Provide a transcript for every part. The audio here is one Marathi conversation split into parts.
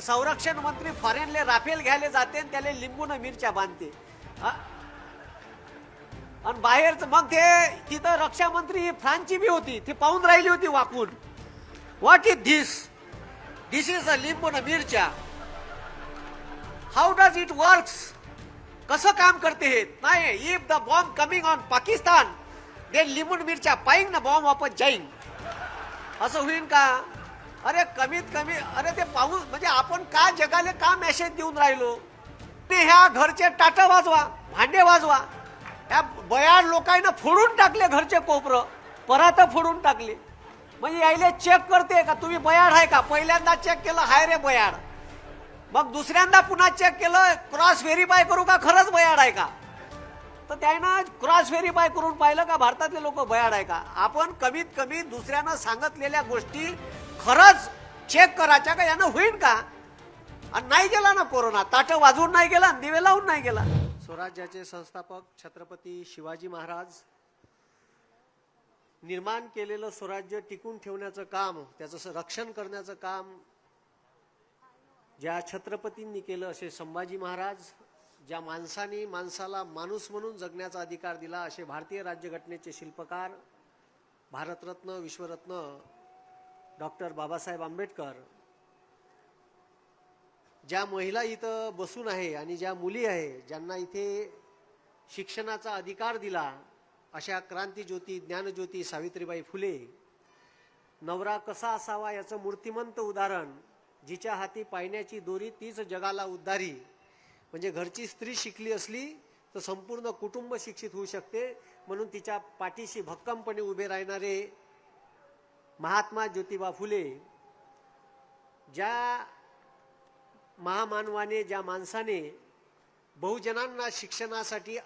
संरक्षण मंत्री फॉरेनले राफेल घ्यायला जाते आणि त्याला लिंबून मिरच्या बांधते. आणि बाहेरच मग ते तिथं रक्षा मंत्री फ्रान्सची बी होती, ती पाहून राहिली होती वाकून. What is this? This is a लिंबून मिरच्या. How does it works? कसं काम करते हे? नाही, if the bomb coming on Pakistan they लिंबून मिरच्या पाहिंग ना बॉम्ब वापस जाईन, असं होईल का? अरे कमीत कमी अरे ते पाहून म्हणजे आपण का जगाला का मेसेज देऊन राहिलो? ते ह्या घरचे टाटा वाजवा, भांडे वाजवा. ह्या बयाड लोकांना फोडून टाकले, घरचे कोपरं परात फोडून टाकले. म्हणजे यायले चेक करते का तुम्ही बयाड आहे का? पहिल्यांदा चेक केलं हाय रे बयाड, मग दुसऱ्यांदा पुन्हा चेक केलं क्रॉस व्हेरीफाय करू का खरंच बयाड आहे का? तर त्यानं क्रॉस व्हेरीफाय करून पाहिलं का भारतातले लोक बयाड आहे का? आपण कमीत कमी दुसऱ्यानं सांगितलेल्या गोष्टी खरंच चेक करायच्या का? यानं होईल का? आणि नाही गेला ना कोरोना, ताटं वाजवून नाही गेला, दिवे लावून नाही गेला. स्वराज्याचे संस्थापक छत्रपती शिवाजी महाराज निर्माण केलेलं स्वराज्य टिकून ठेवण्याचं काम, त्याचं रक्षण करण्याचं काम ज्या छत्रपतींनी केलं, असे संभाजी महाराज, ज्या माणसाने माणसाला माणूस म्हणून जगण्याचा अधिकार दिला, असे भारतीय राज्यघटनेचे शिल्पकार भारतरत्न विश्वरत्न डॉक्टर बाबासाहेब आंबेडकर, ज्या महिला इथं बसून आहे आणि ज्या मुली आहे ज्यांना इथे शिक्षणाचा अधिकार दिला, अशा क्रांतीज्योती ज्ञानज्योती सावित्रीबाई फुले, नवरा कसा असावा याचं मूर्तिमंत उदाहरण, जिच्या हाती पायण्याची दोरी तीच जगाला उद्धारी. म्हणजे घरची स्त्री शिकली असली तर संपूर्ण कुटुंब शिक्षित होऊ शकते, म्हणून तिच्या पाठीशी भक्कमपणे उभे राहणारे महात्मा ज्योतिबा फुले, ज्या महामानवाने, ज्या माणसाने बहुजनांना शिक्षणासाठी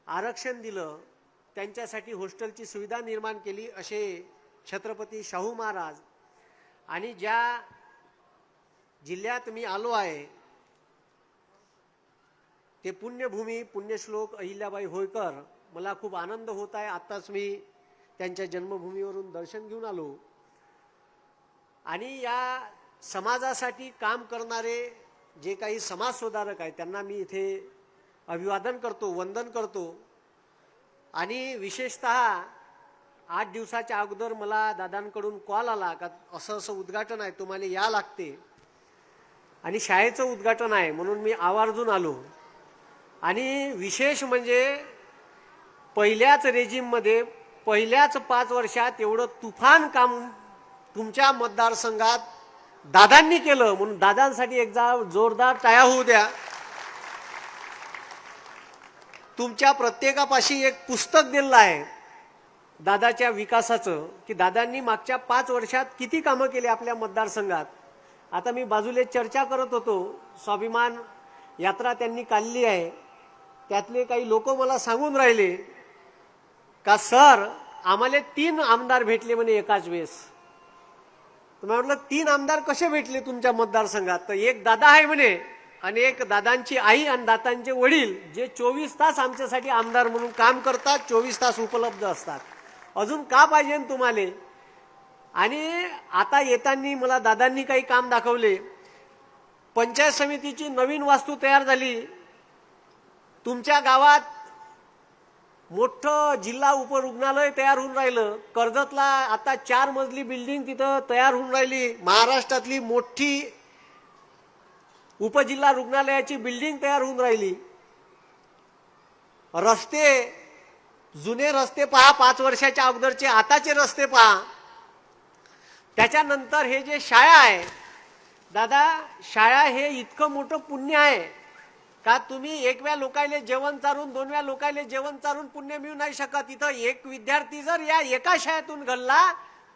आरक्षण दिलं, त्यांच्यासाठी हॉस्टेलची सुविधा निर्माण केली, असे छत्रपती शाहू महाराज. आणि ज्या जिल्ह्यात मी आलो आहे ते पुण्यभूमी पुण्यश्लोक अहिल्याबाई होळकर, मला खूप आनंद होत आहे. आत्ताच मी त्यांच्या जन्मभूमीवरून दर्शन घेऊन आलो. आणि या समाजासाठी काम करणारे जे काही समाजसुधारक आहेत त्यांना मी इथे अभिवादन करतो, वंदन करतो. आणि विशेषतः 8 दिवसाच्या अगोदर मला दादांकडून कॉल आला का असं असं उद्घाटन आहे, तुम्हाला या लागते, आणि शाळेचं उद्घाटन आहे, म्हणून मी आवर्जून आलो. आणि विशेष म्हणजे पहिल्याच रेजिममध्ये पहिल्याच 5 वर्षात एवढं तुफान काम तुमच्या मतदारसंघात दादांनी केलं, म्हणून दादांसाठी एकदा जोरदार टाळ्या होऊ द्या. तुमच्या प्रत्येकापाशी एक पुस्तक दिलेलं आहे दादाच्या विकासाचं, की दादांनी मागच्या 5 वर्षात किती कामं केली आपल्या मतदारसंघात. आता मी बाजूला चर्चा करत होतो, स्वाभिमान यात्रा त्यांनी काढली आहे, त्यातले काही लोक मला सांगून राहिले का सर आम्हाला 3 आमदार भेटले म्हणे एकाच वेळेस. तर म्हटलं 3 आमदार कसे भेटले तुमच्या मतदारसंघात? तर एक दादा आहे म्हणे, आणि एक दादांची आई आणि दादांचे वडील, जे 24 तास आमच्यासाठी आमदार म्हणून काम करतात, 24 तास उपलब्ध असतात. अजून का पाहिजे तुम्हाला? आणि आता येताना मला दादांनी काही काम दाखवले. पंचायत समितीची नवीन वास्तू तयार झाली, तुमच्या गावात मोठं जिल्हा उपरुग्णालय तयार होऊन राहिलं, कर्जतला आता 4 मजली बिल्डिंग तिथं तयार होऊन राहिली, महाराष्ट्रातली मोठी उपजिल्हा रुग्णालयाची बिल्डिंग तयार होऊन राहिली. रस्ते, जुने रस्ते पहा 5 वर्षाच्या अगोदरचे, आताचे रस्ते पहा. त्याच्यानंतर हे जे शाळा आहे दादा, शाळा हे इतकं मोठं पुण्य आहे का तुम्ही 1 वेळा लोकायले जेवण चारून 2 वेळा लोकायले जेवण चारून पुण्य मिळू नाही शकत. इथं एक विद्यार्थी जर या एका शाळेतून घडला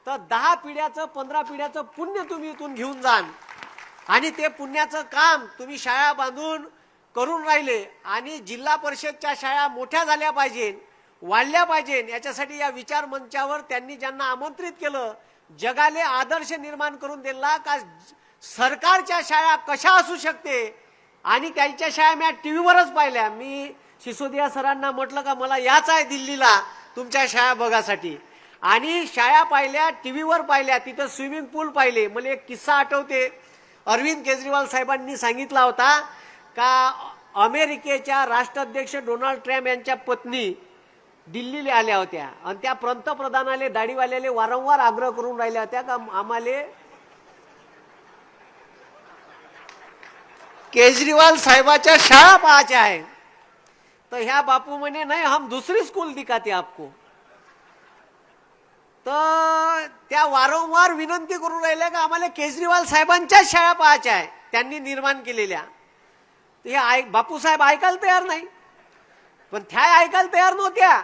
तर 10 पिढ्याचं 15 पिढ्याचं पुण्य तुम्ही इथून घेऊन जाल. आणि ते पुण्याचं काम तुम्ही शाळा बांधून करून राहिले. आणि जिल्हा परिषदच्या शाळा मोठ्या झाल्या पाहिजे, वाढल्या पाहिजे, याच्यासाठी या विचार मंचावर त्यांनी ज्यांना आमंत्रित केलं, जगाले आदर्श निर्माण करून दिला का सरकारच्या शाळा कशा असू शकते. आणि त्यांच्या शाळा मी टीव्हीवरच पाहिल्या. मी सिसोदिया सरांना म्हटलं का मला याच आहे दिल्लीला तुमच्या शाळा बघासाठी, आणि शाळा पाहिल्या, टीव्हीवर पाहिल्या, तिथं स्विमिंग पूल पाहिले. मला एक किस्सा आठवते, अरविंद केजरीवाल साहेबांनी सांगितला होता का अमेरिकेच्या राष्ट्राध्यक्ष डोनाल्ड ट्रम्प यांच्या पत्नी दिल्लीला आल्या होत्या आणि त्या पंतप्रधानाले दाढीवाल्याले वारंवार आग्रह करून राहिल्या होत्या का आम्हाला केजरीवाल साहेबाच्या शाळा पाहायच्या आहे. तर ह्या बापू म्हणे नाही हम दूसरी स्कूल दिखाते आपको. तर त्या वारंवार विनंती करून राहिल्या का आम्हाला केजरीवाल साहेबांच्या शाळा पाहायच्या आहे त्यांनी निर्माण केलेल्या. हे बापू साहेब ऐकायला तयार नाही. पण त्या ऐकायला तयार नव्हत्या.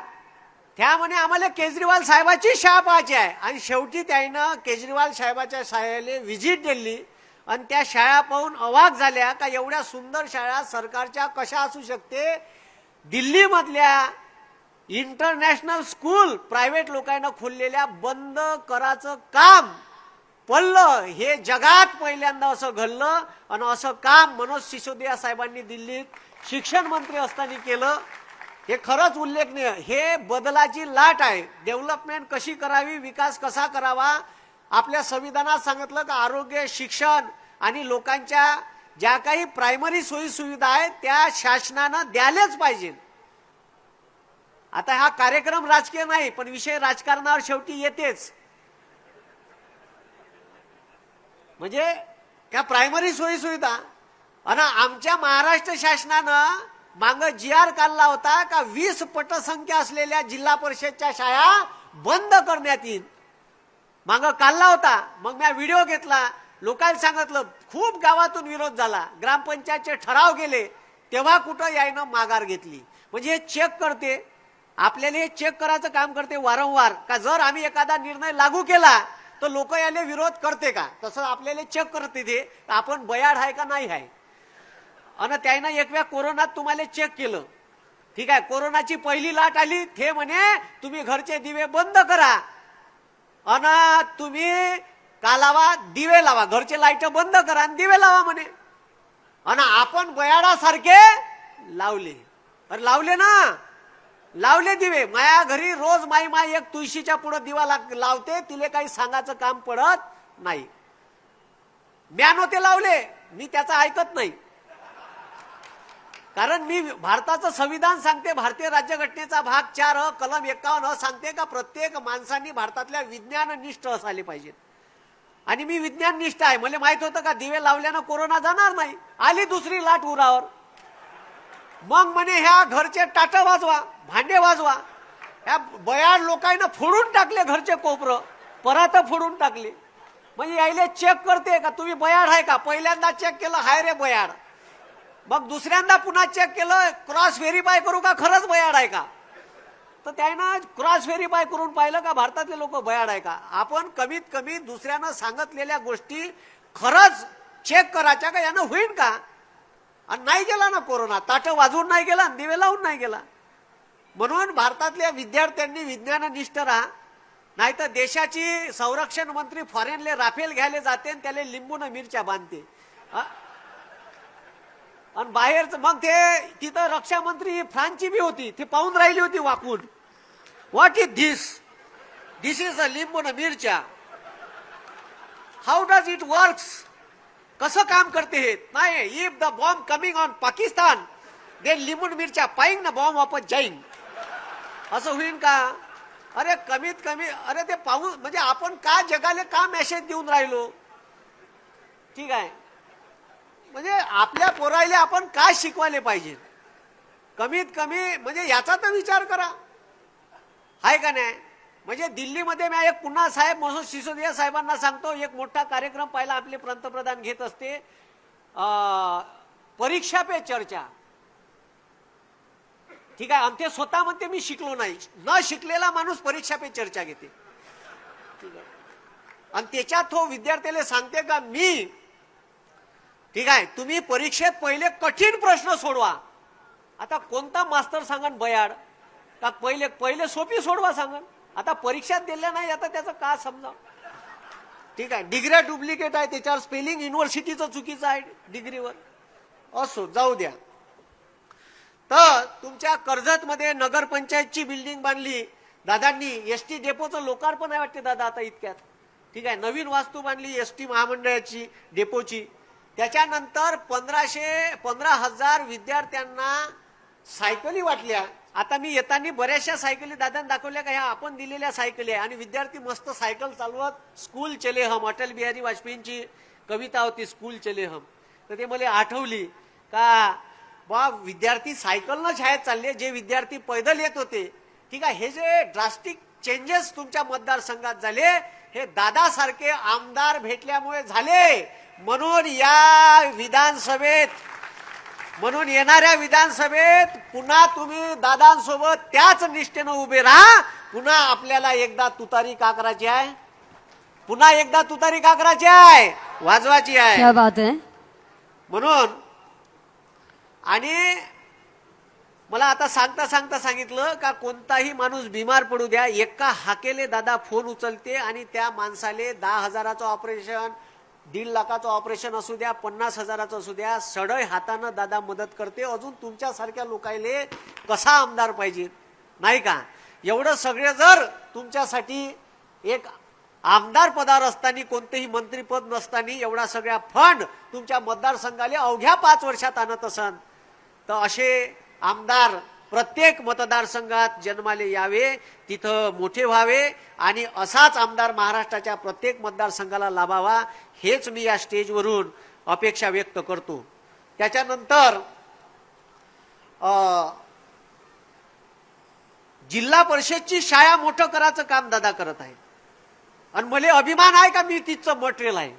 त्या म्हणे आम्हाला केजरीवाल साहेबाची शाळा पाहायची आहे. आणि शेवटी त्यानं केजरीवाल साहेबाच्या शाळेला व्हिजिट दिली आणि त्या शाळा पाहून अवाक झाल्या का एवढ्या सुंदर शाळा सरकारच्या कशा असू शकते. दिल्लीमधल्या इंटरनॅशनल स्कूल प्रायव्हेट लोकांना खोललेल्या बंद करायचं काम पडलं. हे जगात पहिल्यांदा असं घडलं आणि असं काम मनोज सिसोदिया साहेबांनी दिल्लीत शिक्षण मंत्री असताना केलं. हे खरंच उल्लेखनीय. हे बदलाची लाट आहे. डेव्हलपमेंट कशी करावी, विकास कसा करावा. आपल्या संविधानात सांगितलं का आरोग्य, शिक्षण आणि लोकांच्या ज्या काही प्रायमरी सोयी सुविधा आहेत त्या शासनानं द्यायलाच पाहिजे. आता हा कार्यक्रम राजकीय नाही पण विषय राजकारणावर शेवटी येतेच. म्हणजे त्या प्रायमरी सोयी सुविधा आणि आमच्या महाराष्ट्र शासनानं माग GR काढला होता का 20 पटसंख्या असलेल्या जिल्हा परिषदच्या शाळा बंद करण्यात येईल. माग काढला होता. मग मी व्हिडिओ घेतला, लोकांना सांगितलं. खूप गावातून विरोध झाला. ग्रामपंचायतचे ठराव गेले तेव्हा कुठं यायनं माघार घेतली. म्हणजे हे चेक करते, आपल्याला हे चेक करायचं काम करते वारंवार का जर आम्ही एखादा निर्णय लागू केला तर लोक याले विरोध करते का. तसं आपल्याला चेक करते ते आपण बयाड आहे का नाही आहे. आणि त्यानं एक वेळा कोरोनात तुम्हाला चेक केलं. ठीक आहे, कोरोनाची पहिली लाट आली ते म्हणे तुम्ही घरचे दिवे बंद करा आणि तुम्ही का लावा, दिवे लावा. घरचे लाईट बंद करा आणि दिवे लावा म्हणे. आणि आपण बयाडासारखे लावले. अरे लावले ना, लावले दिवे. माया घरी रोज माई एक तुळशीच्या पुढे दिवा लावते. तिले काही सांगायचं काम पडत नाही. म्या नव्हते लावले, मी त्याचं ऐकत नाही. कारण मी भारताचं संविधान सांगते, भारतीय राज्यघटनेचा भाग 4 कलम 51 सांगते का प्रत्येक माणसांनी भारतातल्या विज्ञाननिष्ठ असायला पाहिजे. आणि मी विज्ञाननिष्ठ आहे. मला माहित होतं का दिवे लावल्यानं कोरोना जाणार नाही. आली दुसरी लाट उरावर. मग म्हणे ह्या घरचे टाटा वाजवा, भांडे वाजवा. ह्या बयाड लोकांना फोडून टाकले घरचे कोपरं, परात फोडून टाकले. म्हणजे यायले चेक करते का तुम्ही बयाड आहे का. पहिल्यांदा चेक केलं हाय रे बयाड. मग दुसऱ्यांदा पुन्हा चेक केलं, क्रॉस व्हेरीफाय करू का खरंच बयाड आहे का. तर त्यानं क्रॉस व्हेरीफाय करून पाहिलं का भारतातले लोक बयाड आहे का. आपण कमीत कमी दुसऱ्यानं सांगितलेल्या गोष्टी खरंच चेक करायच्या का यानं होईल का. आणि नाही गेला ना कोरोना, ताटं वाजवून नाही गेला, दिवे लावून नाही गेला. म्हणून भारतातल्या विद्यार्थ्यांनी विज्ञाननिष्ठ राहा. नाहीतर देशाची संरक्षण मंत्री फॉरेनले राफेल घ्यायला जाते आणि त्याला लिंबून मिरच्या बांधते. आणि बाहेरच मग ते तिथं रक्षा मंत्री फ्रान्सची बी होती, ती पाहून राहिली होती वाकून. What is this, this is a लिंबून मिरच्या. How does it works. कसं काम करते हे नाही. If the bomb coming on Pakistan then लिंबून मिरच्या पाहिंग ना बॉम्ब वापस जाईन. असं होईल का. अरे कमीत कमी अरे ते पाहून म्हणजे आपण का जगाला का मेसेज देऊन राहिलो. ठीक आहे, म्हणजे आपल्या पोरायला आपण काय शिकवायला पाहिजे. कमीत कमी म्हणजे याचा तर विचार करा, आहे का नाही. म्हणजे दिल्लीमध्ये मी एक पुन्हा साहेब मनोज सिसोदिया साहेबांना सांगतो, एक मोठा कार्यक्रम पाहिला आपले पंतप्रधान घेत असते, परीक्षा पे चर्चा. ठीक आहे, आणि ते स्वतः म्हणते मी शिकलो नाही. न शिकलेला माणूस परीक्षा पे चर्चा घेते. ठीक आहे, आणि त्याच्यात तो विद्यार्थ्याला सांगते का मी ठीक आहे तुम्ही परीक्षेत पहिले कठीण प्रश्न सोडवा. आता कोणता मास्तर सांगन बयाड का पहिले सोपी सोडवा सांगन. आता परीक्षात दिल्या नाही आता त्याचं का समजा. ठीक आहे, डिग्र्या डुप्लिकेट आहे, त्याच्यावर स्पेलिंग युनिव्हर्सिटीचं चुकीचं आहे डिग्रीवर. असो जाऊ द्या. तर तुमच्या कर्जतमध्ये नगरपंचायतची बिल्डिंग बांधली दादांनी. एसटी डेपोचं लोकार्पण आहे वाटते दादा आता इतक्यात. ठीक आहे, नवीन वास्तू बांधली एसटी महामंडळाची डेपोची. त्याच्यानंतर 15,000 विद्यार्थ्यांना सायकली वाटल्या. आता मी येताना बऱ्याचशा सायकली दादांनी दाखवल्या का ह्या आपण दिलेल्या सायकली आहे. आणि विद्यार्थी मस्त सायकल चालवत स्कूल चले हम, अटल बिहारी वाजपेयींची कविता होती स्कूल चले हम. तर ते मला आठवली का बा विद्यार्थी सायकलनं शाळेत चालले, जे विद्यार्थी पैदल येत होते. ठीक आहे, हे जे ड्रास्टिक चेंजेस तुमच्या मतदारसंघात झाले हे दादासारखे आमदार भेटल्यामुळे झाले. म्हणून येणाऱ्या विधानसभेत पुन्हा तुम्ही दादांसोबत त्याच निष्ठेनं उभे राहा. पुन्हा आपल्याला एकदा तुतारी का करायची आहे, पुन्हा एकदा तुतारी का करायची आहे, वाजवायची आहे. क्या बात आहे. म्हणून आणि मला आता सांगता सांगितलं का कोणताही माणूस बिमार पडू द्या, एका हाकेले दादा फोन उचलते आणि त्या माणसाले 10,000चं ऑपरेशन, 1.5 लाखाचं ऑपरेशन असू द्या, 50,000चं असू द्या, सडय हातानं दादा मदत करते. अजून तुमच्यासारख्या लोकायले कसा आमदार पाहिजे नाही का. एवढं सगळे जर तुमच्यासाठी एक आमदार पदावर असताना, कोणतेही मंत्रीपद नसताना एवढा सगळ्या फंड तुमच्या मतदारसंघाले अवघ्या 5 वर्षात आणत असन, तर असे आमदार प्रत्येक मतदारसंघात जन्माले यावे, तिथं मोठे व्हावे आणि असाच आमदार महाराष्ट्राच्या प्रत्येक मतदारसंघाला लाभावा, हेच मी या स्टेजवरून अपेक्षा व्यक्त करतो. त्याच्यानंतर जिल्हा परिषदची शाळा मोठं करायचं काम दादा करत आहे. आणि मला अभिमान आहे का मी तिचं मटेरियल आहे,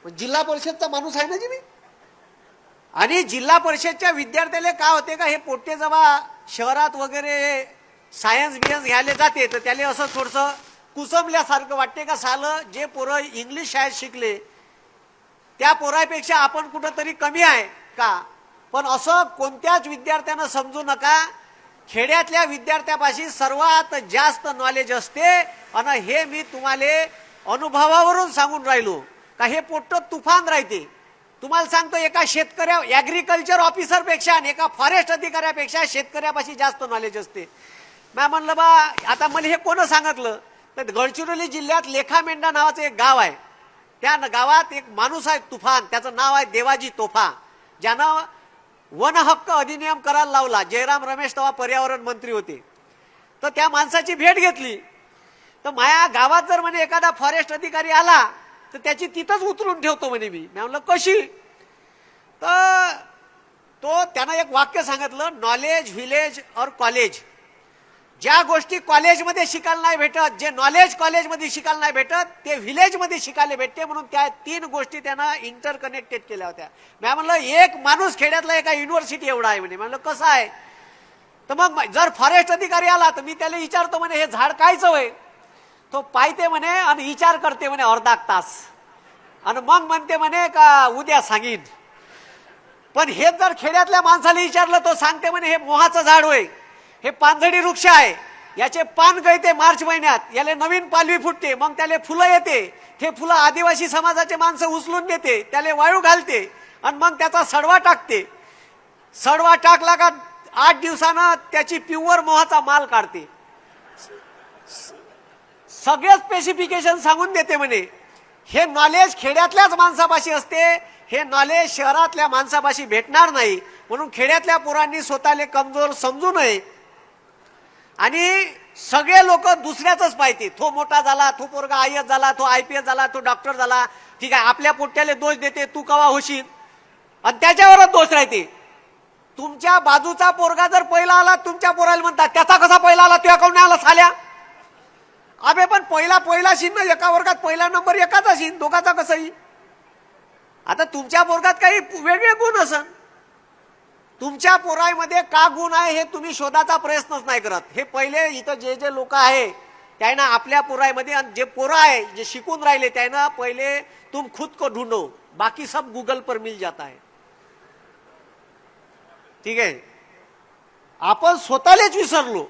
जिल्हा परिषदचा माणूस आहे ना जी मी. आणि जिल्हा परिषदच्या विद्यार्थ्याला काय होते का, हे पोट्टे जेव्हा शहरात वगैरे सायन्स बियन्स घ्यायला जाते तर त्याला असं थोडंसं कुसमल्यासारखं वाटते का, सालं जे पोरं इंग्लिश शाळेत शिकले त्या पोरापेक्षा आपण कुठंतरी कमी आहे का. पण असं कोणत्याच विद्यार्थ्यानं समजू नका. खेड्यातल्या विद्यार्थ्यापाशी सर्वात जास्त नॉलेज असते. आणि हे मी तुम्हाला अनुभवावरून सांगून राहिलो का हे पोट्ट तुफान राहते. तुम्हाला सांगतो, एका शेतकऱ्या ऍग्रिकल्चर ऑफिसर पेक्षा आणि एका फॉरेस्ट अधिकाऱ्यापेक्षा शेतकऱ्यापाशी जास्त नॉलेज असते. मी म्हणलं बा आता मला हे कोण सांगितलं, तर गडचिरोली जिल्ह्यात लेखामेंढा नावाचं एक गाव आहे. त्या गावात एक माणूस आहे तुफान, त्याचं नाव आहे देवाजी तोफा, ज्यानं वन हक्क अधिनियम करायला लावला. जयराम रमेश तेव्हा पर्यावरण मंत्री होते. तर त्या माणसाची भेट घेतली. तर माझ्या गावात जर म्हणे एखादा फॉरेस्ट अधिकारी आला तर त्याची तिथंच उतरून ठेवतो म्हणे मी. म्हणलं कशी, तर त्यानं एक वाक्य सांगितलं, नॉलेज व्हिलेज और कॉलेज. ज्या गोष्टी कॉलेजमध्ये शिकायला नाही भेटत, जे नॉलेज कॉलेजमध्ये शिकायला नाही भेटत ते व्हिलेजमध्ये शिकायला भेटते. म्हणून त्या 3 गोष्टी त्यानं इंटरकनेक्टेड केल्या होत्या. मी म्हणलं एक माणूस खेड्यातला एका युनिव्हर्सिटी एवढा आहे म्हणे. म्हणलं कसं आहे, तर मग जर फॉरेस्ट अधिकारी आला तर मी त्याला विचारतो म्हणे हे झाड कायचं होय, तो पाहते म्हणे आणि विचार करते म्हणे अर्धा तास आणि मग म्हणते म्हणे का उद्या सांगीन. पण हे जर खेड्यातल्या माणसाला विचारलं तो सांगते म्हणे हे मोहाचं झाड होय, हे पानझडी वृक्ष आहे, याचे पान गळते मार्च महिन्यात, याला नवीन पालवी फुटते, मग त्याला फुलं येते, ते फुलं आदिवासी समाजाचे माणसं उचलून नेते, त्याला वाळू घालते आणि मग त्याचा सडवा टाकते. सडवा टाकला का 8 दिवसानं त्याची प्युअर मोहाचा माल काढते. सगळे स्पेसिफिकेशन सांगून देते म्हणे. हे नॉलेज खेड्यातल्याच माणसापाशी असते, हे नॉलेज शहरातल्या माणसापाशी भेटणार नाही. म्हणून खेड्यातल्या पोरांनी स्वतःला कमजोर समजू नये. आणि सगळे लोक दुसऱ्याच पाहिजे, तो मोठा झाला, तो पोरगा IAS झाला, तो IPS झाला, तो डॉक्टर झाला, ठीक आहे, आपल्या पोट्याला दोष देते, तू कवा होशील, आणि त्याच्यावरच दोष राहते. तुमच्या बाजूचा पोरगा जर पहिला आला तुमच्या पोराला म्हणतात त्याचा कसा पहिला आला, तुझ्या काऊन आला साल्या. अबे पण पहिला शिन ना, एका वर्गात पहिला नंबर एकाचा शिन, दोघाचा कसंही. आता तुमच्या पोरगात काही वेगळे गुण असन, तुमच्या पोरामध्ये का गुण आहे हे तुम्ही शोधाचा प्रयत्नच नाही करत. हे पहिले इथं जे लोक आहे त्यांना आपल्या पोरामध्ये, जे पोरं आहे जे शिकून राहिले त्यांना पहिले तुम खुद को ढूंढो, बाकी सब गूगल पर मिल जाता है. ठीक आहे, आपण स्वतःलाच विसरलो.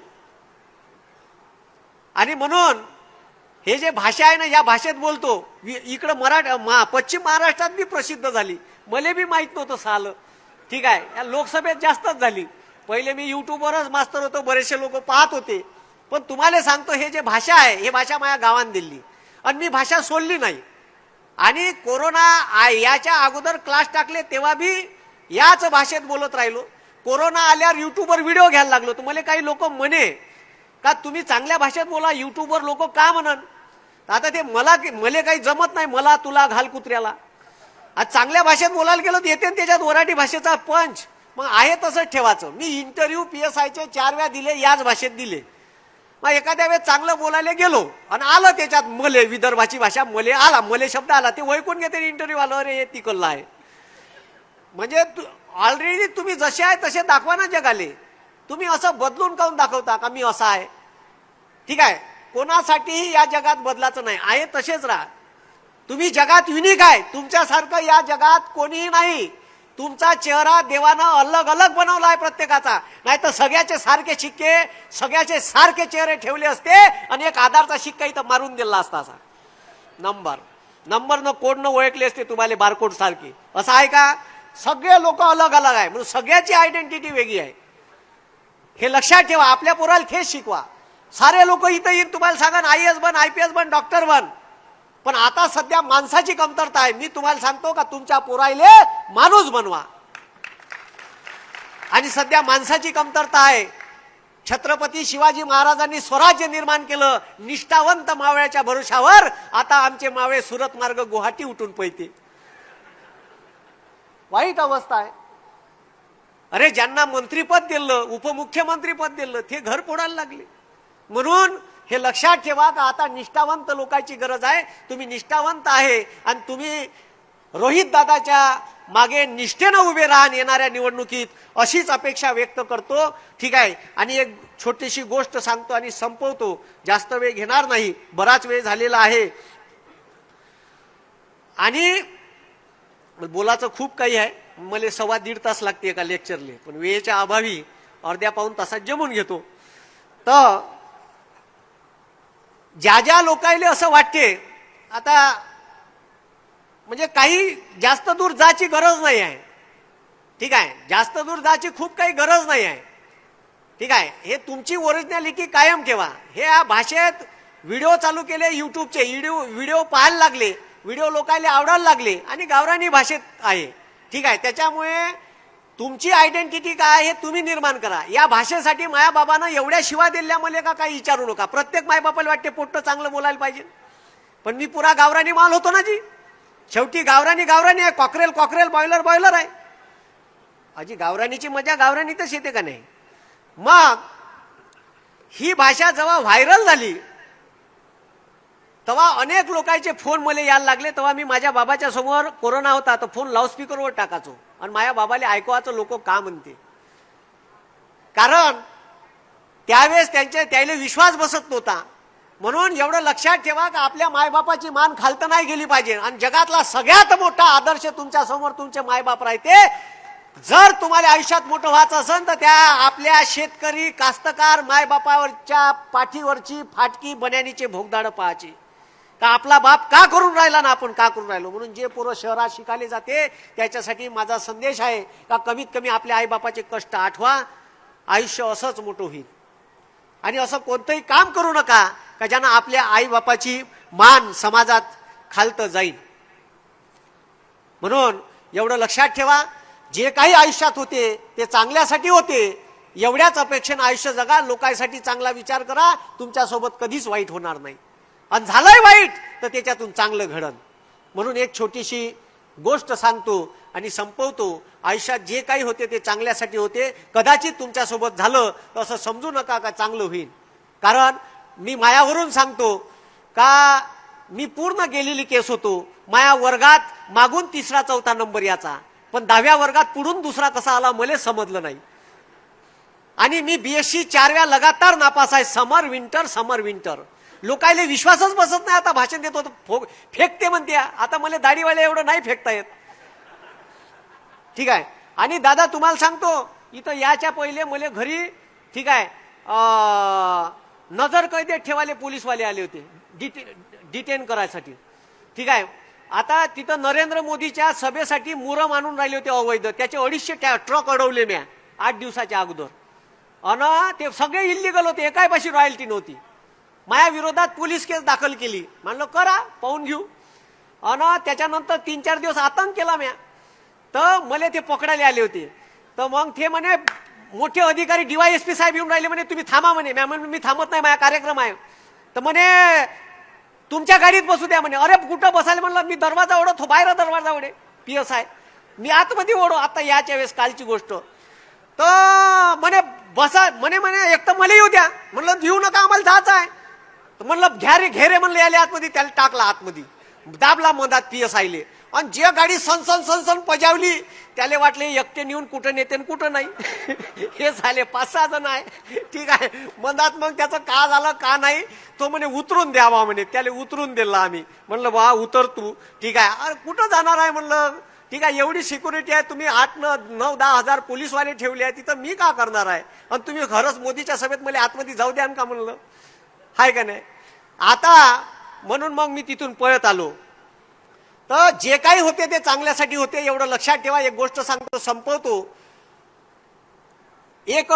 आणि म्हणून हे जे भाषा आहे ना, या भाषेत बोलतो. इकडं पश्चिम महाराष्ट्रात बी प्रसिद्ध झाली, मला बी माहित नव्हतं सालं. ठीक आहे, या लोकसभेत जास्तच झाली. पहिले मी युट्यूबवरच मास्तर होतो, बरेचसे लोक पाहत होते. पण तुम्हाला सांगतो, हे जे भाषा आहे हे भाषा माझ्या गावात दिली आणि मी भाषा सोडली नाही. आणि याच्या अगोदर क्लास टाकले तेव्हा बी याच भाषेत बोलत राहिलो. कोरोना आल्यावर युट्यूबवर व्हिडिओ घ्यायला लागलो. तर मला काही लोक म्हणे का तुम्ही चांगल्या भाषेत बोला, युट्यूबवर लोक का म्हणन. आता ते मला काही जमत नाही, मला तुला घाल कुत्र्याला. आज चांगल्या भाषेत बोलायला गेलो तर येते त्याच्यात वराठी भाषेचा पंच. मग आहे तसंच ठेवायचं. मी इंटरव्ह्यू PSIचे 4 वेळा दिले, याच भाषेत दिले. मग एखाद्या वेळेस चांगलं बोलायला गेलो आणि आलं त्याच्यात मले, विदर्भाची भाषा मले आला, मले शब्द आला, ते वैकून घेते इंटरव्ह्यू आलं, अरे हे तिकडलं आहे. म्हणजे ऑलरेडी तुम्ही जसे आहे तसे दाखवा ना जगाले. तुम्ही असं बदलून काऊन दाखवता का मी असा आहे. ठीक आहे, कोणासाठीही या जगात बदलाचं नाही, आहे तसेच राहा. तुम्ही जगात युनिक आहे, तुमच्यासारखं या जगात कोणीही नाही. तुमचा चेहरा देवानं अलग अलग बनवला आहे प्रत्येकाचा. नाही तर सगळ्याचे सारखे शिक्के, सगळ्याचे सारखे चेहरे ठेवले असते आणि एक आधारचा शिक्का इथं मारून दिला असता. असा नंबर न कोड न ओळखले असते तुम्हाला बारकोड सारखे. असं आहे का. सगळे लोक अलग अलग आहे म्हणून सगळ्याची आयडेंटिटी वेगळी आहे. हे लक्षात ठेवा. आपल्या पोराला तेच शिकवा. सारे लोक इथं येईन तुम्हाला सांगा IAS बन, IPS बन, डॉक्टर बन. पण आता सध्या माणसाची कमतरता आहे. मी तुम्हाला सांगतो का तुमच्या पोरायले माणूस बनवा. आणि सध्या माणसाची कमतरता आहे. छत्रपती शिवाजी महाराजांनी स्वराज्य निर्माण केलं निष्ठावंत मावळ्याच्या भरोशावर. आता आमचे मावळे सुरत मार्ग गुवाहाटी उठून पळते. वाईट अवस्था आहे. अरे ज्यांना मंत्रीपद दिलं, उपमुख्यमंत्रीपद दिलं, ते घर फोडायला लागले. म्हणून हे लक्षात ठेवा का आता निष्ठावंत लोकांची गरज आहे. तुम्ही निष्ठावंत आहे आणि तुम्ही रोहित दादाच्या मागे निष्ठेनं उभे राहून येणाऱ्या निवडणुकीत अशीच अपेक्षा व्यक्त करतो. ठीक आहे. आणि एक छोटीशी गोष्ट सांगतो आणि संपवतो, जास्त वेळ घेणार नाही, बराच वेळ झालेला आहे. आणि बोलायचं खूप काही आहे. मला 1.25 तास लागते एका लेक्चरले, पण वेळेच्या अभावी अर्ध्या पाऊण तासात जमून घेतो. तर ज्या लोकांना असं वाटते आता म्हणजे काही जास्त दूर जायची गरज नाही आहे. ठीक आहे, जास्त दूर जायची खूप काही गरज नाही आहे. ठीक आहे, हे तुमची ओरिजिनॅलिटी कायम ठेवा. हे या भाषेत व्हिडिओ चालू केले, युट्यूबचे व्हिडिओ पाहायला लागले, व्हिडिओ लोकांना आवडायला लागले आणि गावरानी भाषेत आहे. ठीक आहे, त्याच्यामुळे तुमची आयडेंटिटी काय हे तुम्ही निर्माण करा. या भाषेसाठी मायाबाबानं एवढ्या शिवा दिल्या मला का काही विचारू नका. प्रत्येक मायबापाला वाटते पोट्ट चांगलं बोलायला पाहिजे, पण मी पुरा गावरानी माल होतो ना जी. शेवटी गावरानी आहे, कॉकरेल बॉयलर आहे. अजी गावरानीची मजा गावरानीतच येते का नाही. मग ही भाषा जेव्हा व्हायरल झाली तेव्हा अनेक लोकांचे फोन मला यायला लागले. तेव्हा मी माझ्या बाबाच्या समोर कोरोना होता तर फोन लाऊडस्पीकरवर टाकायचो आणि माझ्या बाबाला ऐकवायचं लोक का म्हणते. कारण त्यावेळेस त्याला विश्वास बसत नव्हता. म्हणून एवढं लक्षात ठेवा की आपल्या मायबापाची मान खालत नाही गेली पाहिजे. आणि जगातला सगळ्यात मोठा आदर्श तुमच्या समोर तुमचे मायबाप राहते. जर तुम्हाला आयुष्यात मोठं व्हायचं असेल तर त्या आपल्या शेतकरी कास्तकार मायबापावरच्या पाठीवरची फाटकी बन्यानीचे भोगदाड पाहायची का आपला बाप का करून राहिला ना आपण का करून राहिलो. म्हणून जे पोरं शहरात शिकायला जाते त्याच्यासाठी माझा संदेश आहे का कमीत कमी आपल्या आईबापाचे कष्ट आठवा. आयुष्य असंच मोठं होईल. आणि असं कोणतंही काम करू नका का ज्यानं आपल्या आईबापाची मान समाजात खालतं जाईल. म्हणून एवढं लक्षात ठेवा, जे काही आयुष्यात होते ते चांगल्यासाठी होते. एवढ्याच अपेक्षेनं आयुष्य जगा. लोकांसाठी चांगला विचार करा. तुमच्यासोबत कधीच वाईट होणार नाही. आणि झालंय वाईट तर त्याच्यातून चांगलं घडन. म्हणून एक छोटीशी गोष्ट सांगतो आणि संपवतो. आयुष्यात जे काही होते ते चांगल्यासाठी होते. कदाचित तुमच्यासोबत झालं तर असं समजू नका का चांगलं होईल. कारण मी मायावरून सांगतो का मी पूर्ण गेलेली केस होतो. माया वर्गात मागून 3रा 4था नंबर याचा, पण 10व्या वर्गात पुढून 2रा कसा आला मला समजलं नाही. आणि मी BSc 4 वेळा लगातार नापास आहे. समर विंटर. लोकायले विश्वासच बसत नाही. आता भाषण देतो फेकते म्हणते. आता मला दाढीवाले एवढं नाही फेकता येत. ठीक आहे. आणि दादा तुम्हाला सांगतो इथं याच्या पहिले मला घरी ठीक आहे नजर कैदेत ठेवाले पोलीसवाले आले होते डिटेन करायसाठी. ठीक आहे. आता तिथं नरेंद्र मोदीच्या सभेसाठी मुरम आणून राहिले होते अवैध. त्याचे 250 ट्रक अडवले म्या 8 दिवसाच्या अगोदर. आणि ते सगळे इल्लीगल होते. एकापाशी रॉयल्टी नव्हती. माझ्या विरोधात पोलीस केस दाखल केली. म्हणलं करा पाहून घेऊ. आणि त्याच्यानंतर 3-4 दिवस आतंक केला म्या. तर मला ते पकडायला आले होते. तर मग ते म्हणे मोठे अधिकारी DYSP साहेब येऊन राहिले म्हणे तुम्ही थांबा म्हणे. मी थांबत नाही, माझा कार्यक्रम आहे. तर म्हणे तुमच्या गाडीत बसू द्या म्हणे. अरे कुठं बसायला म्हणलं, मी दरवाजा ओढतो, बाहेर दरवाजा ओढे. PSI मी आतमध्ये ओढो. आता याच्या वेळेस कालची गोष्ट. तर म्हणे बसा म्हणे एक तर मला येऊ द्या. म्हणलं येऊ नका, आम्हाला जायचं आहे. तर म्हणलं घेरे म्हणलं याले आतमध्ये. त्याला टाकला आतमध्ये, दाबला मधात PSIले. आणि जे गाडी सनसन पजावली त्याला वाटले एकटे नेऊन कुठं नेते कुठं नाही. हे झाले 5-6 जण आहे. ठीक आहे. मधात मग त्याचं का झालं का नाही तो म्हणे उतरून द्यावा म्हणे. त्याला उतरून दिला आम्ही. म्हणलं वा उतर तू. ठीक आहे. अरे कुठं जाणार आहे म्हणलं. ठीक आहे, एवढी सिक्युरिटी आहे, तुम्ही 8-9-10 हजार पोलीसवाले ठेवले आहे तिथं, मी का करणार आहे. आणि तुम्ही खरंच मोदीच्या सभेत मला आतमध्ये जाऊ द्या का म्हणलं, हाय का नाही. आता म्हणून मग मी तिथून पळत आलो. तर जे काही होते ते चांगल्यासाठी होते एवढं लक्षात ठेवा. एक गोष्ट सांगतो, संपवतो. एक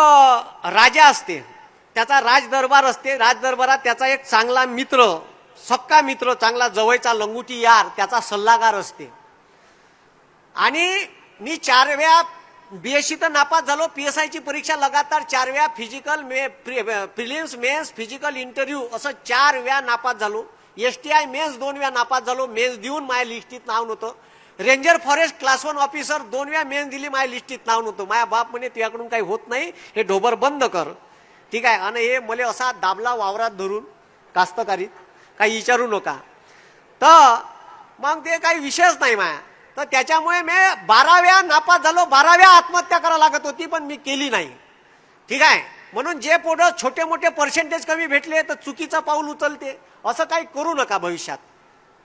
राजा असते, त्याचा राजदरबार असते. राजदरबारात त्याचा एक चांगला मित्र, सक्का मित्र, चांगला जवळचा लंगुटी यार, त्याचा सल्लागार असते. आणि मी 4 वेळा BSc तर नापास झालो. PSIची परीक्षा लगातार 4 वेळा, physical prelims mains physical interview असं 4 वेळा नापास झालो. STI मेन्स 2 वेळा नापास झालो. मेन्स देऊन माझ्या लिस्टीत नाव नव्हतं. रेंजर फॉरेस्ट क्लास 1 ऑफिसर 2 वेळा मेन्स दिली, माझ्या लिस्टीत नाव नव्हतं. माझ्या बाप म्हणे तुझ्याकडून काही होत नाही, हे ढोबर बंद कर. ठीक आहे. आणि हे मला असा दाबला वावरात धरून कास्तकारीत, काही विचारू नका. तर मग ते काही विषयच नाही माया. तर त्याच्यामुळे मी 12 वेळा नापास झालो. 12 वेळा आत्महत्या करायला लागत होती, पण मी केली नाही. ठीक आहे. म्हणून जे पुढं छोटे मोठे पर्सेंटेज कमी भेटले तर चुकीचं पाऊल उचलते, असं काही करू नका भविष्यात.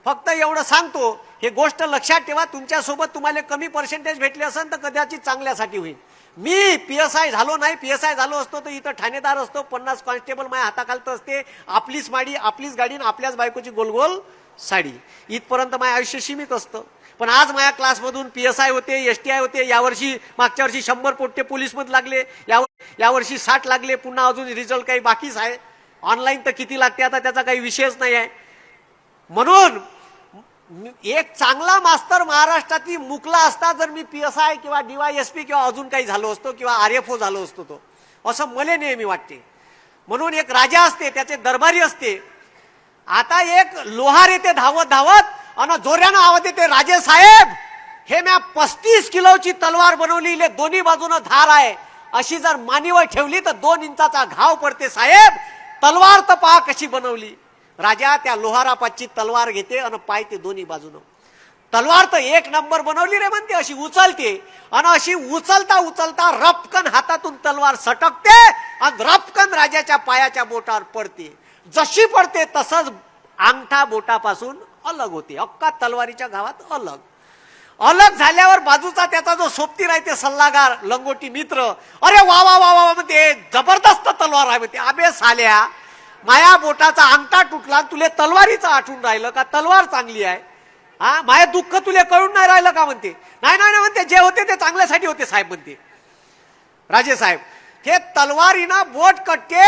फक्त एवढं सांगतो, हे गोष्ट लक्षात ठेवा. तुमच्यासोबत तुम्हाला कमी पर्सेंटेज भेटले असेल तर कदाचित चांगल्यासाठी होईल. मी PSI झालो नाही. PSI झालो असतो तर इथं ठाणेदार असतो, 50 कॉन्स्टेबल माझ्या हाताखालत असते, आपलीच माडी आपलीच गाडी आपल्याच बायकोची गोलगोल साडी. इथपर्यंत माझं आयुष्य सीमित असतं. पण आज माझ्या क्लासमधून PSI होते, STI होते. यावर्षी मागच्या वर्षी 100 पोट्टे पोलीसमध्ये लागले, यावर्षी 60 लागले. पुन्हा अजून रिझल्ट काही बाकीच आहे. ऑनलाईन तर किती लागते आता त्याचा काही विषयच नाही आहे. म्हणून एक चांगला मास्तर महाराष्ट्रातील मुकला असता जर मी PSI किंवा DYSP किंवा अजून काही झालो असतो किंवा RFO झालो असतो, तो असं मला नेहमी वाटते. म्हणून एक राजा असते, त्याचे दरबारी असते. आता एक लोहार येते धावत धावत आणि जोऱ्यानं आवाज येते, राजे साहेब हे मी 35 किलोची तलवार बनवली, दोन्ही बाजूनं धार आहे, अशी जर मानीवर ठेवली तर 2 इंचाचा घाव पडते. साहेब तलवार तर पहा कशी बनवली. राजा त्या लोहारापाची तलवार घेते आणि पायते दोन्ही बाजूनं. तलवार तर 1 नंबर बनवली रे म्हणते, अशी उचलते आणि अशी उचलता उचलता रपकन हातातून तलवार सटकते आणि रपकन राजाच्या पायाच्या बोटावर पडते. जशी पडते तसंच अंगठा बोटापासून अलग होते. अक्का तलवारीच्या गावात अलग अलग झाल्यावर बाजूचा त्याचा जो सोबती राहते सल्लागार लंगोटी मित्र, अरे वा वा वा वा म्हणते, जबरदस्त तलवार आहे म्हणते. अबे साल्या, माया बोटाचा अंगठा तुटला, तुले तलवारीचं आठवून राहिलं का तलवार चांगली आहे. हा, माया दुःख तुले कळून नाही राहिलं का म्हणते. नाही नाही म्हणते, जे होते ते चांगल्यासाठी होते साहेब म्हणते. राजे साहेब हे तलवारीनं बोट कट्टे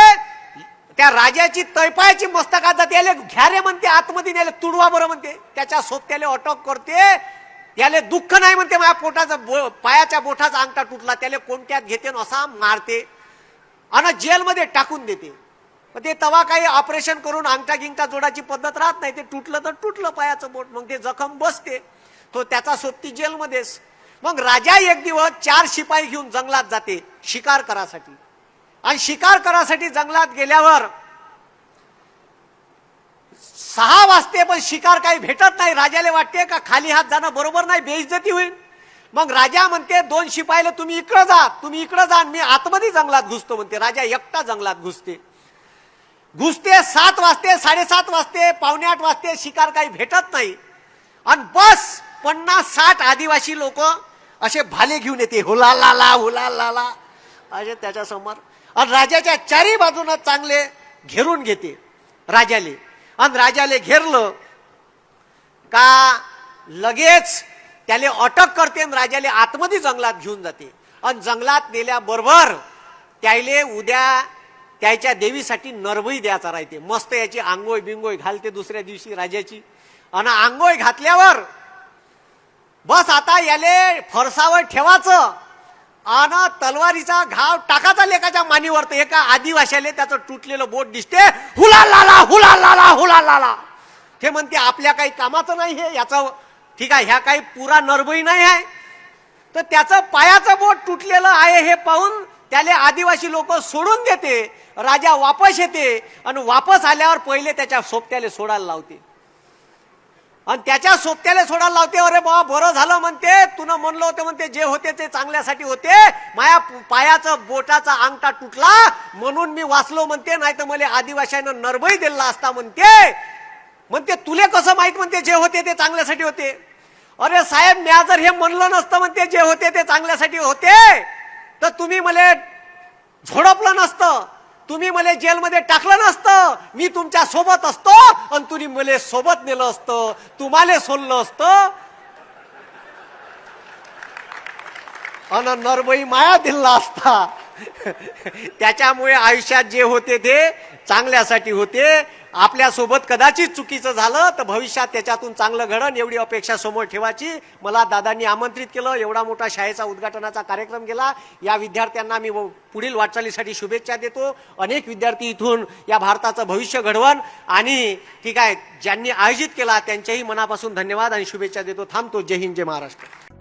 त्या राजाची तैपायाची मस्तकात जाते, याले घ्यारे म्हणते, आतमध्ये नेले तुडवा बरं म्हणते. त्याच्या सोबत्याला अटक करते, याले दुःख नाही म्हणते, माझ्या पोटाचा पायाच्या बोटाचा अंगठा तुटला, त्याला कोणत्यात घेते असा मारते आणि जेलमध्ये टाकून देते. ते तवा काही ऑपरेशन करून अंगठा गिंगठा जोडाची पद्धत राहत नाही. ते तुटलं तर तुटलं पायाचं बोट, मग ते जखम बसते. तो त्याचा सोबती जेलमध्येच. मग राजा एक दिवस 4 शिपाई घेऊन जंगलात जाते शिकार करासाठी. आणि शिकार करासाठी जंगलात गेल्यावर 6 वाजते, पण शिकार काही भेटत नाही. राजाला वाटते का खाली हात जाणं बरोबर नाही, बेइज्जती होईल. मग राजा म्हणते 2 शिपाईला तुम्ही इकडे जा, तुम्ही इकडे जा, मी आतमध्ये जंगलात घुसतो म्हणते. राजा एकटा जंगलात घुसते. 7 वाजते, 7:30 वाजते, 7:45 वाजते, शिकार काही भेटत नाही. आणि बस 50-60 आदिवासी लोक असे भाले घेऊन येते, हुलालाला हुलालाला असे त्याच्या समोर. आणि राजाच्या 4ही बाजूनं चांगले घेरून घेते राजाले. आणि राजाले घेरलं का लगेच त्याला अटक करते आणि राजाले आतमध्ये जंगलात घेऊन जाते. आणि जंगलात नेल्याबरोबर त्याले उद्या त्याच्या देवीसाठी नरबळी द्यायचा राहते. मस्त याची आंघोळ बिंगोळ घालते दुसऱ्या दिवशी राजाची. आणि आंघोळ घातल्यावर बस आता याले फरसावर ठेवायचं आणि तलवारीचा घाव टाकाचा लेकाच्या मानीवर. तर एका आदिवाशाले त्याचं तुटलेलं बोट दिसते, हुला लाला हुला लाला हुला लाला. ते म्हणते आपल्या काही कामाचं नाही हे, याचं ठीक आहे, ह्या काही पुरा नरबई नाही आहे. तर त्याचं पायाचं बोट तुटलेलं आहे हे पाहून त्याले आदिवासी लोक सोडून देते. राजा वापस येते आणि वापस आल्यावर पहिले त्याच्या सोबत्याला सोडायला लावते आणि त्याच्या सोबत्याला सोडायला लावते. अरे बाबा बरं झालं म्हणते, तुनं म्हणलं होतं म्हणते जे होते ते चांगल्यासाठी होते, माया पायाचं बोटाचा अंगठा तुटला म्हणून मी वाचलो म्हणते, नाही तर मला आदिवासीनं नरबई दिला असता म्हणते. म्हणते तुले कसं माहित म्हणते जे होते ते चांगल्यासाठी होते. अरे साहेब म्या जर हे म्हणलं नसतं म्हणते जे होते ते चांगल्यासाठी होते तर तुम्ही मला झोडपलं नसतं, तुम्ही मला जेलमध्ये टाकलं नसतं, मी तुमच्या सोबत असतो आणि तुम्ही मला सोबत नेलं असतं, तुम्हाला सोडलं असतं आणि नरबई माया दिला असता. त्याच्यामुळे आयुष्यात जे होते ते चांगल्यासाठी होते. आपल्या सोबत कदाचित चुकीचं झालं तर भविष्यात त्याच्यातून चांगलं घडण एवढी अपेक्षा समोर ठेवायची. मला दादांनी आमंत्रित केलं, एवढा मोठा शाळेचा उद्घाटनाचा कार्यक्रम केला. या विद्यार्थ्यांना मी पुढील वाटचालीसाठी शुभेच्छा देतो. अनेक विद्यार्थी इथून या भारताचं भविष्य घडवण आणि ठीक आहे ज्यांनी आयोजित केला त्यांच्याही मनापासून धन्यवाद आणि शुभेच्छा देतो. थांबतो. जय हिंद, जय महाराष्ट्र.